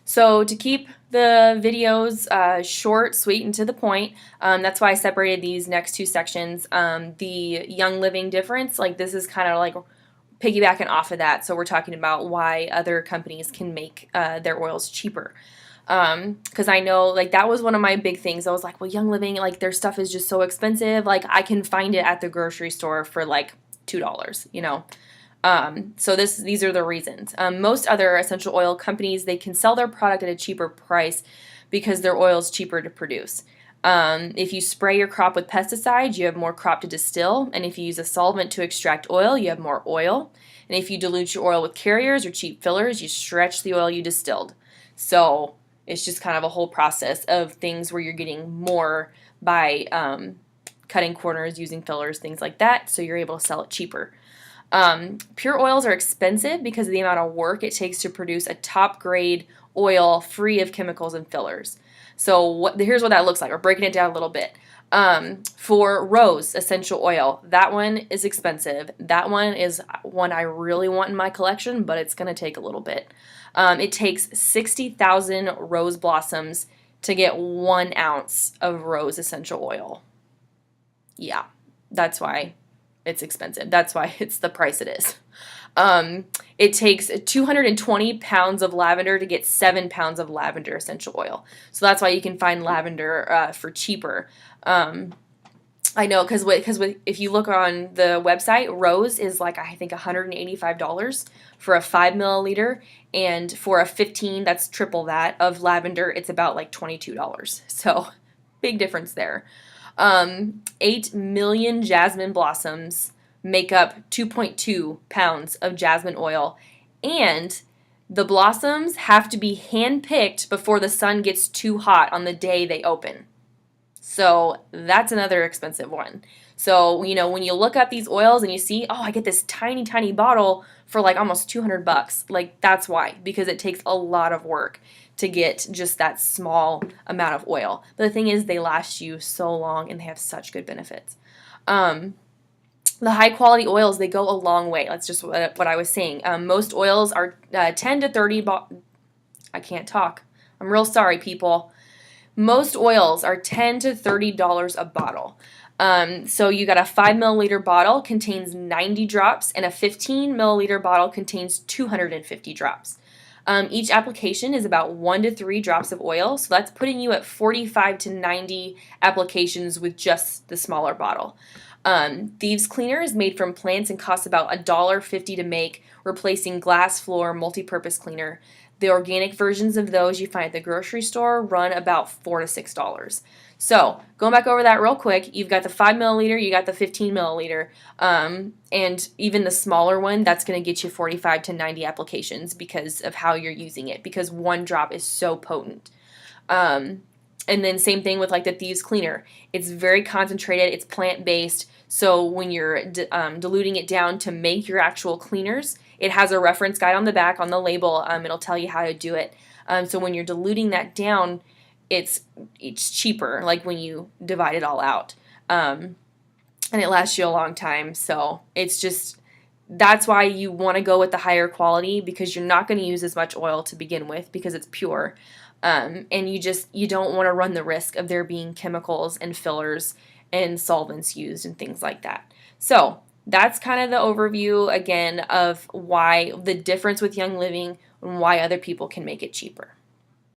So to keep the videos short, sweet, and to the point, that's why I separated these next two sections. The Young Living difference, like this is kind of like piggybacking off of that. So we're talking about why other companies can make their oils cheaper. Because I know like that was one of my big things. I was like, well, Young Living, like their stuff is just so expensive. Like I can find it at the grocery store for like $2, you know. So these are the reasons. Most other essential oil companies, they can sell their product at a cheaper price because their oil is cheaper to produce. If you spray your crop with pesticides, you have more crop to distill. And if you use a solvent to extract oil, you have more oil. And if you dilute your oil with carriers or cheap fillers, you stretch the oil you distilled. So it's just kind of a whole process of things where you're getting more by cutting corners, using fillers, things like that. So you're able to sell it cheaper. Pure oils are expensive because of the amount of work it takes to produce a top grade oil free of chemicals and fillers. So here's what that looks like. We're breaking it down a little bit. For Rose essential oil, that one is expensive. That one is one I really want in my collection, but it's going to take a little bit. It takes 60,000 rose blossoms to get 1 ounce of rose essential oil. Yeah, that's why it's expensive. That's why it's the price it is. It takes 220 pounds of lavender to get 7 pounds of lavender essential oil. So that's why you can find lavender for cheaper. I know because if you look on the website, Rose is like I think $185 for a 5 milliliter, and for a 15, that's triple that of lavender, it's about like $22. So big difference there. 8 million jasmine blossoms make up 2.2 pounds of jasmine oil, and the blossoms have to be hand-picked before the sun gets too hot on the day they open. So that's another expensive one. So, you know, when you look up these oils and you see, oh, I get this tiny, tiny bottle for like almost $200, like that's why, because it takes a lot of work to get just that small amount of oil. But the thing is, they last you so long and they have such good benefits. The high quality oils, they go a long way. That's just what I was saying. Most oils are 10 to 30, I can't talk. I'm real sorry, people. Most oils are $10 to $30 a bottle. So you got a 5 milliliter bottle contains 90 drops, and a 15 milliliter bottle contains 250 drops. Each application is about 1 to 3 drops of oil, so that's putting you at 45 to 90 applications with just the smaller bottle. Thieves Cleaner is made from plants and costs about $1.50 to make, replacing glass floor multi-purpose cleaner. The organic versions of those you find at the grocery store run about $4 to $6. So, going back over that real quick, you've got the 5 milliliter, you got the 15 milliliter, and even the smaller one, that's going to get you 45 to 90 applications because of how you're using it, because one drop is so potent. And then same thing with like the Thieves Cleaner. It's very concentrated, it's plant-based, so when you're diluting it down to make your actual cleaners, it has a reference guide on the back on the label. It'll tell you how to do it. So when you're diluting that down, it's cheaper, like when you divide it all out. And it lasts you a long time. So it's just, that's why you want to go with the higher quality, because you're not going to use as much oil to begin with because it's pure. And you don't want to run the risk of there being chemicals and fillers and solvents used and things like that. So that's kind of the overview again of why the difference with Young Living and why other people can make it cheaper.